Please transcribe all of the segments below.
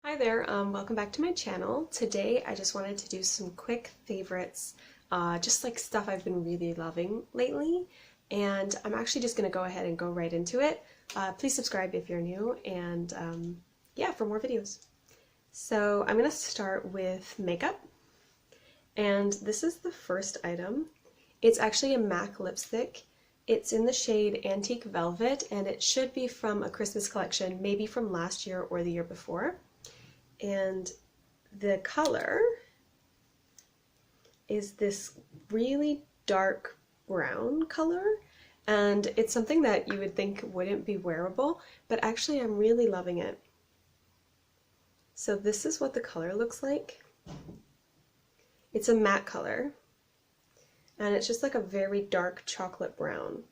Hi there, welcome back to my channel. Today I just wanted to do some quick favorites, just like stuff I've been really loving lately, and I'm actually just going to go ahead and go right into it. Please subscribe if you're new, and yeah, for more videos. So I'm going to start with makeup, and this is the first item. It's actually a MAC lipstick. It's in the shade Antique Velvet, and it should be from a Christmas collection, maybe from last year or the year before. And the color is this really dark brown color, and it's something that you would think wouldn't be wearable, but actually I'm really loving it. So this is what the color looks like. It's a matte color, and it's just like a very dark chocolate brown.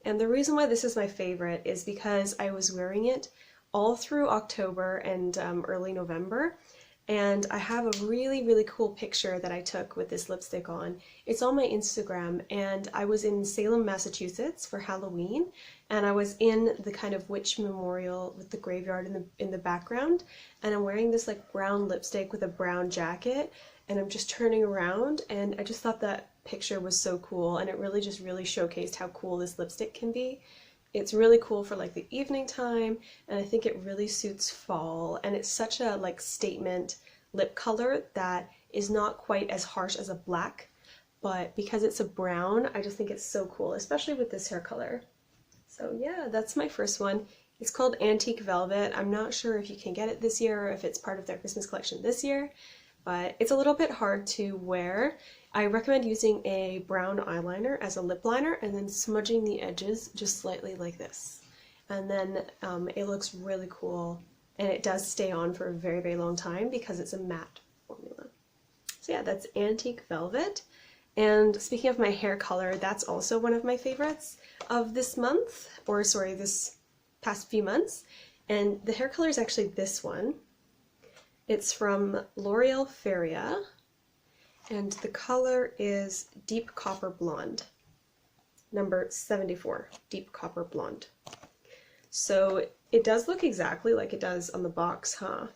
And the reason why this is my favorite is because I was wearing it all through October and early November, and I have a really cool picture that I took with this lipstick on. It's on my Instagram, and I was in Salem, Massachusetts for Halloween, and I was in the kind of witch memorial with the graveyard in the background, and I'm wearing this like brown lipstick with a brown jacket, and I'm just turning around, and I just thought that picture was so cool, and it really showcased how cool this lipstick can be. It's really cool for like the evening time, and I think it really suits fall, and it's such a like statement lip color that is not quite as harsh as a black, but because it's a brown, I just think it's so cool, especially with this hair color. So yeah, that's my first one. It's called Antique Velvet. I'm not sure if you can get it this year or if it's part of their Christmas collection this year, but it's a little bit hard to wear. I recommend using a brown eyeliner as a lip liner and then smudging the edges just slightly like this. And then it looks really cool, and it does stay on for a very long time because it's a matte formula. So yeah, that's Antique Velvet. And speaking of my hair color, that's also one of my favorites of this month, or sorry, this past few months. And the hair color is actually this one. It's from L'Oreal Feria, and the color is Deep Copper Blonde, number 74, Deep Copper Blonde. So it does look exactly like it does on the box, huh?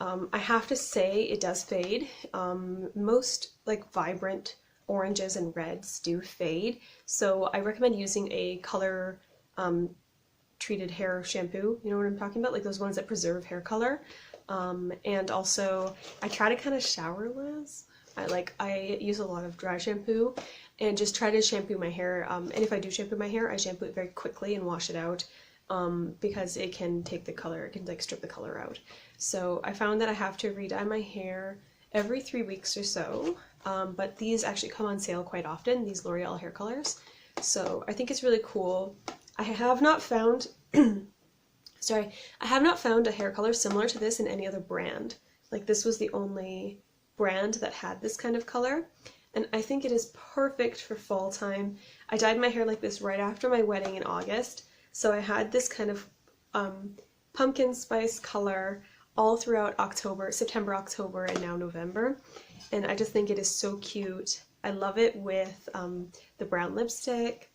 I have to say it does fade. Most like vibrant oranges and reds do fade, so I recommend using a color treated hair shampoo. You know what I'm talking about? Like those ones that preserve hair color. And also I try to kind of shower less. I use a lot of dry shampoo and just try to shampoo my hair, and if I do shampoo my hair, I shampoo it very quickly and wash it out, because it can take the color, it can like strip the color out. So I found that I have to re-dye my hair every 3 weeks or so, but these actually come on sale quite often, these L'Oreal hair colors. So I think it's really cool. I have not found I have not found a hair color similar to this in any other brand. Like this was the only brand that had this kind of color, and I think it is perfect for fall time. I dyed my hair like this right after my wedding in August, so I had this kind of pumpkin spice color all throughout October, September, October, and now November, and I just think it is so cute. I love it with the brown lipstick,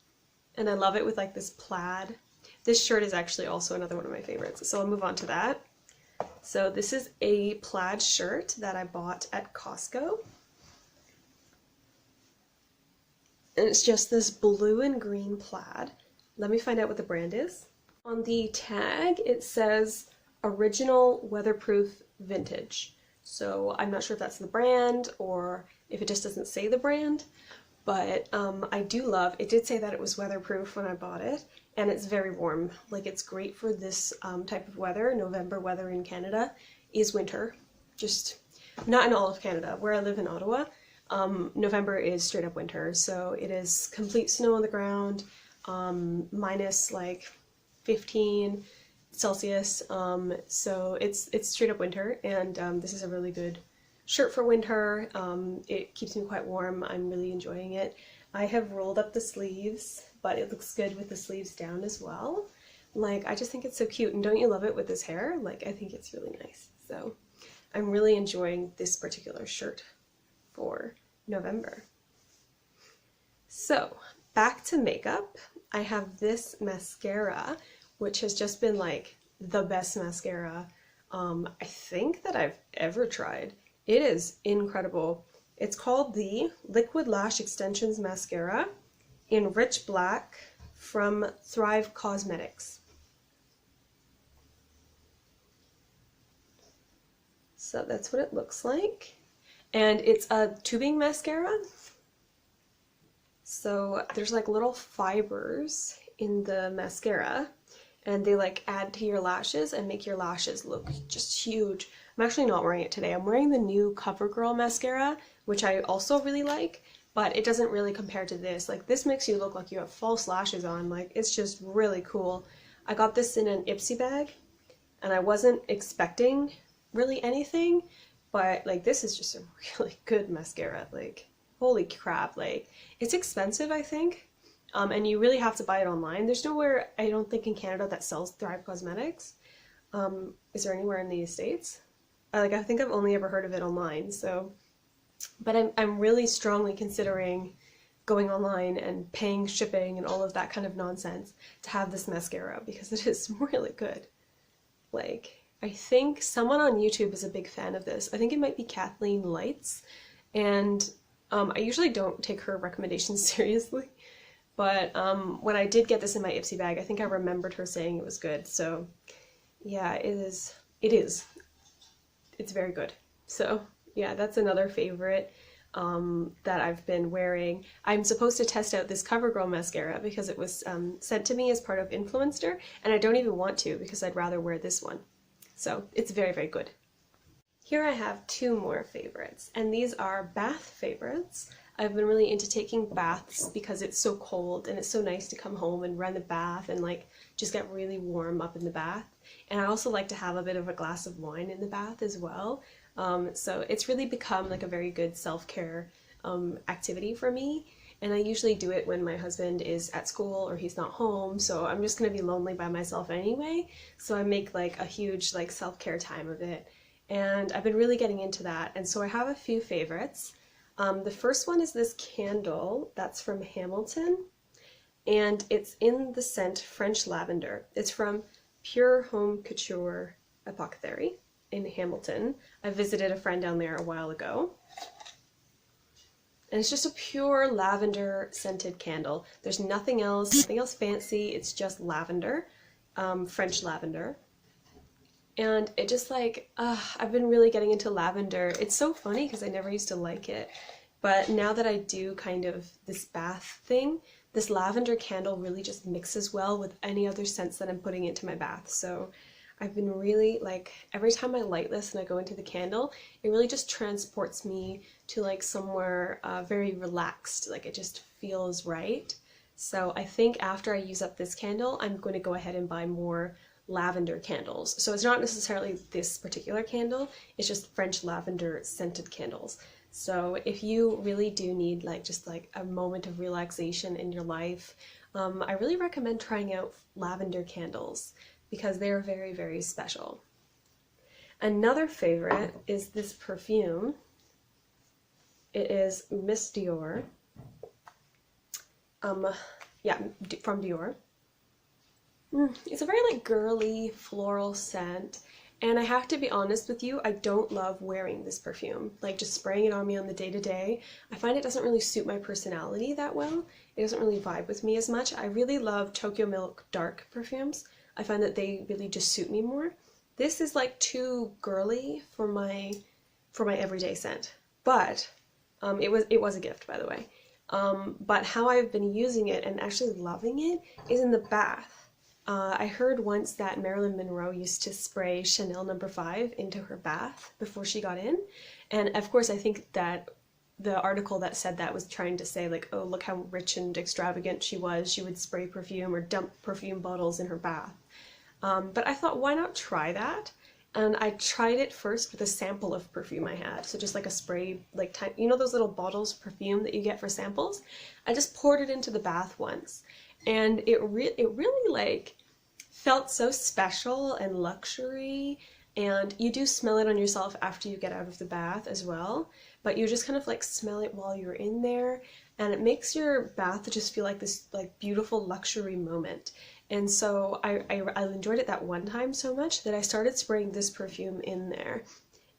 and I love it with like this plaid. This shirt is actually also another one of my favorites, so I'll move on to that. So this is a plaid shirt that I bought at Costco. And it's just this blue and green plaid. Let me find out what the brand is. On the tag, it says Original Weatherproof Vintage. So I'm not sure if that's the brand or if it just doesn't say the brand, but I do love, it did say that it was weatherproof when I bought it, and it's very warm. Like it's great for this type of weather. November weather in Canada is winter, just not in all of Canada. Where I live in Ottawa, November is straight up winter, so it is complete snow on the ground, minus like 15 Celsius, so it's straight up winter, and this is a really good shirt for winter. It keeps me quite warm. I'm really enjoying it. I have rolled up the sleeves, but it looks good with the sleeves down as well. Like, I just think it's so cute, and don't you love it with this hair? Like, I think it's really nice. So I'm really enjoying this particular shirt for November. So back to makeup. I have this mascara, which has just been like the best mascara I think that I've ever tried. It is incredible. It's called the Liquid Lash Extensions Mascara in Rich Black from Thrive Cosmetics. So that's what it looks like. And it's a tubing mascara. So there's like little fibers in the mascara, and they like add to your lashes and make your lashes look just huge. I'm actually not wearing it today. I'm wearing the new CoverGirl mascara, which I also really like, but it doesn't really compare to this. Like, this makes you look like you have false lashes on. Like, it's just really cool. I got this in an Ipsy bag, and I wasn't expecting really anything, but like, this is just a really good mascara. Like, holy crap, like, it's expensive, I think, and you really have to buy it online. There's nowhere, I don't think, in Canada that sells Thrive Cosmetics. Is there anywhere in the States? I think I've only ever heard of it online, so, but I'm really strongly considering going online and paying shipping and all of that kind of nonsense to have this mascara, because it is really good. Like, I think someone on YouTube is a big fan of this. I think it might be Kathleen Lights, and I usually don't take her recommendations seriously, but when I did get this in my Ipsy bag, I think I remembered her saying it was good. So yeah, it is. It's very good. So yeah, that's another favorite that I've been wearing. I'm supposed to test out this CoverGirl mascara because it was sent to me as part of Influencer, and I don't even want to because I'd rather wear this one. So it's very, very good. Here I have two more favorites, and these are bath favorites. I've been really into taking baths because it's so cold and it's so nice to come home and run the bath and like just get really warm up in the bath. And I also like to have a bit of a glass of wine in the bath as well. So it's really become like a very good self-care activity for me. And I usually do it when my husband is at school or he's not home, so I'm just gonna be lonely by myself anyway. So I make like a huge like self-care time of it. And I've been really getting into that. And so I have a few favorites. The first one is this candle that's from Hamilton, and it's in the scent French Lavender. It's from Pure Home Couture Apothecary in Hamilton. I visited a friend down there a while ago. And it's just a pure lavender scented candle. There's nothing else fancy. It's just lavender, French lavender. And it just like, I've been really getting into lavender. It's so funny because I never used to like it. But now that I do kind of this bath thing, this lavender candle really just mixes well with any other scents that I'm putting into my bath. So I've been really like, every time I light this and I go into the candle, it really just transports me to like somewhere very relaxed. Like, it just feels right. So I think after I use up this candle, I'm going to go ahead and buy more lavender candles. So it's not necessarily this particular candle, it's just French lavender scented candles. So if you really do need like just like a moment of relaxation in your life, I really recommend trying out lavender candles because they're very, very special. Another favorite is this perfume. It is Miss Dior. Yeah, from Dior. It's a very like girly floral scent, and I have to be honest with you, I don't love wearing this perfume, like just spraying it on me on the day-to-day. I find it doesn't really suit my personality that well. It doesn't really vibe with me as much. I really love Tokyo Milk dark perfumes. I find that they really just suit me more. This is like too girly for my everyday scent, but it was a gift, by the way. But how I've been using it and actually loving it is in the bath. I heard once that Marilyn Monroe used to spray Chanel No. 5 into her bath before she got in. And of course, I think that the article that said that was trying to say like, oh, look how rich and extravagant she was. She would spray perfume or dump perfume bottles in her bath. But I thought, why not try that? And I tried it first with a sample of perfume I had. So just like a spray, like type, you know those little bottles of perfume that you get for samples? I just poured it into the bath once. And it really like felt so special and luxury, and you do smell it on yourself after you get out of the bath as well, but you just kind of like smell it while you're in there, and it makes your bath just feel like this like beautiful luxury moment. And so I enjoyed it that one time so much that I started spraying this perfume in there.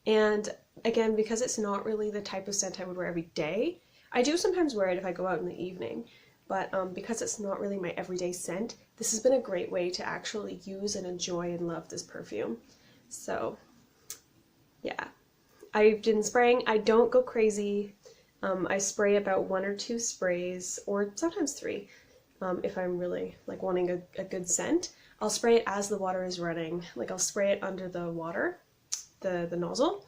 And again, because it's not really the type of scent I would wear every day, I do sometimes wear it if I go out in the evening, but because it's not really my everyday scent, this has been a great way to actually use and enjoy and love this perfume. So yeah, I've been spraying. I don't go crazy. I spray about 1 or 2 sprays, or sometimes 3, if I'm really like wanting a good scent. I'll spray it as the water is running. Like I'll spray it under the water, the nozzle,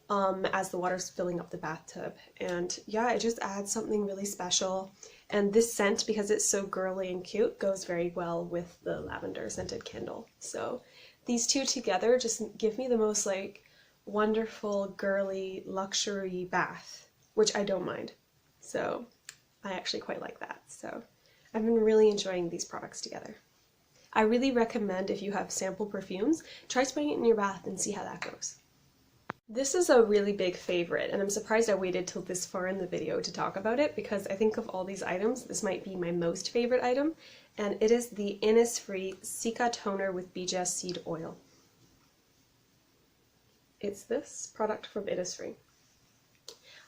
as the water's filling up the bathtub. And yeah, it just adds something really special. And this scent, because it's so girly and cute, goes very well with the lavender scented candle. So these two together just give me the most like wonderful, girly, luxury bath, which I don't mind. So I actually quite like that. So I've been really enjoying these products together. I really recommend, if you have sample perfumes, try spraying it in your bath and see how that goes. This is a really big favorite, and I'm surprised I waited till this far in the video to talk about it, because I think of all these items, this might be my most favorite item, and it is the Innisfree Cica Toner with Bija Seed Oil. It's this product from Innisfree.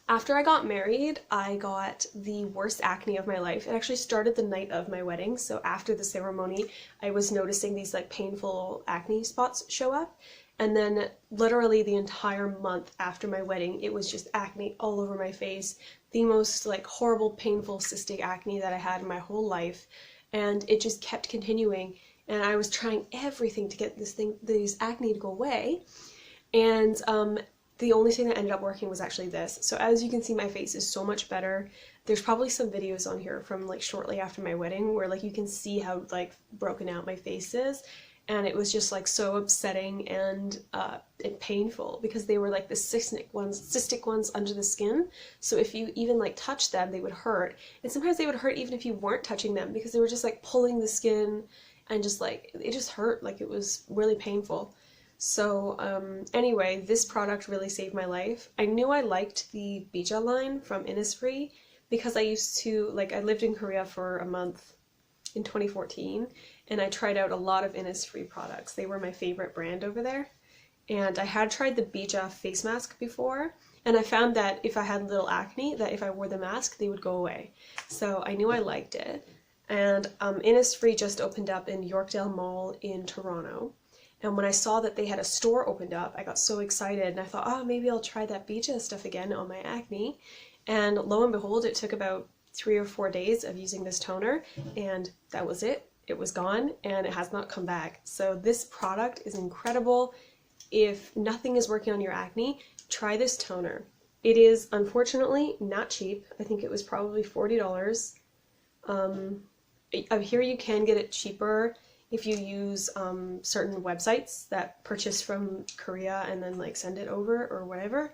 After I got married, I got the worst acne of my life. It actually started the night of my wedding, so after the ceremony, I was noticing these like painful acne spots show up. And then literally the entire month after my wedding, it was just acne all over my face. The most like horrible, painful cystic acne that I had in my whole life. And it just kept continuing. And I was trying everything to get these acne to go away. And the only thing that ended up working was actually this. So as you can see, my face is so much better. There's probably some videos on here from like shortly after my wedding where like you can see how like broken out my face is. And it was just like so upsetting and painful, because they were like the cystic ones under the skin. So if you even like touch them, they would hurt. And sometimes they would hurt even if you weren't touching them, because they were just like pulling the skin and just like, it just hurt. Like it was really painful. So anyway, this product really saved my life. I knew I liked the Bija line from Innisfree because I used to, like, I lived in Korea for a month in 2014, and I tried out a lot of Innisfree products. They were my favorite brand over there. And I had tried the Bija face mask before, and I found that if I had little acne, that if I wore the mask, they would go away. So I knew I liked it. And Innisfree just opened up in Yorkdale Mall in Toronto. And when I saw that they had a store opened up, I got so excited, and I thought, oh, maybe I'll try that Bija stuff again on my acne. And lo and behold, it took about 3 or 4 days of using this toner, and that was it. It was gone, and it has not come back. So this product is incredible. If nothing is working on your acne, try this toner. It is unfortunately not cheap. I think it was probably $40. Here you can get it cheaper if you use certain websites that purchase from Korea and then like send it over or whatever.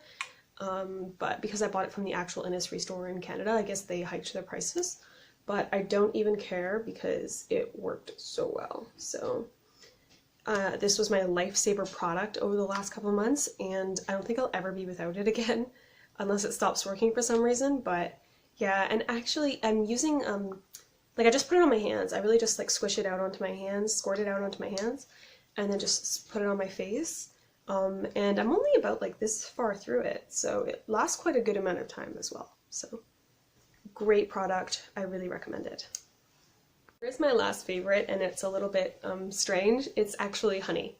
But because I bought it from the actual Innisfree store in Canada, I guess they hiked their prices. But I don't even care because it worked so well. So this was my lifesaver product over the last couple months, and I don't think I'll ever be without it again unless it stops working for some reason. But yeah, and actually I'm using like I just put it on my hands. I really just like squish it out onto my hands, squirt it out onto my hands, and then just put it on my face. And I'm only about like this far through it, so it lasts quite a good amount of time as well. So great product. I really recommend it. Here's my last favorite, and it's a little bit strange. It's actually honey.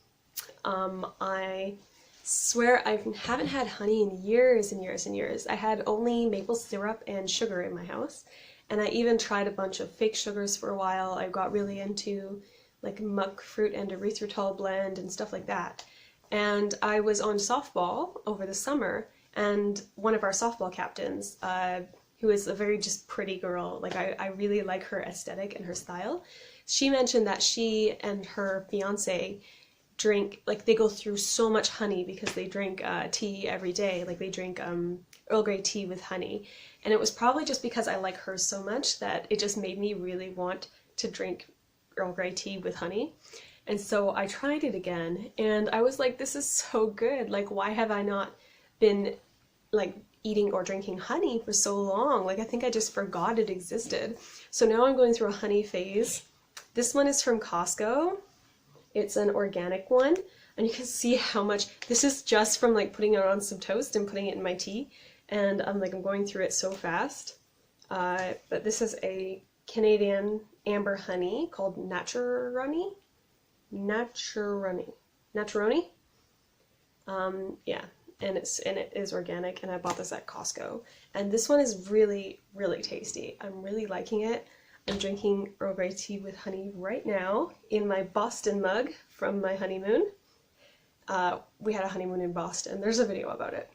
I swear I haven't had honey in years and years and years. I had only maple syrup and sugar in my house, and I even tried a bunch of fake sugars for a while. I got really into like monk fruit and erythritol blend and stuff like that. And I was on softball over the summer, and one of our softball captains, who is a very just pretty girl, like I really like her aesthetic and her style, she mentioned that she and her fiance drink, like they go through so much honey because they drink tea every day, like they drink Earl Grey tea with honey. And it was probably just because I like her so much that it just made me really want to drink Earl Grey tea with honey. And so I tried it again, and I was like, this is so good. Like, why have I not been like eating or drinking honey for so long? Like, I think I just forgot it existed. So now I'm going through a honey phase. This one is from Costco. It's an organic one, and you can see how much, this is just from like putting it on some toast and putting it in my tea, and I'm going through it so fast. But this is a Canadian amber honey called Naturoni. Yeah, and it is organic, and I bought this at Costco. And this one is really, really tasty. I'm really liking it. I'm drinking Earl Grey tea with honey right now in my Boston mug from my honeymoon. We had a honeymoon in Boston. There's a video about it.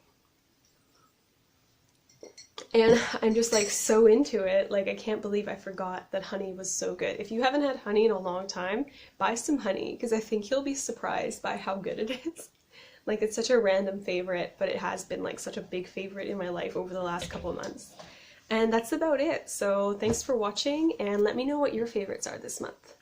And I'm just like so into it. Like, I can't believe I forgot that honey was so good. If you haven't had honey in a long time, buy some honey, because I think you'll be surprised by how good it is. Like, it's such a random favorite, but it has been like such a big favorite in my life over the last couple of months. And that's about it. So thanks for watching, and let me know what your favorites are this month.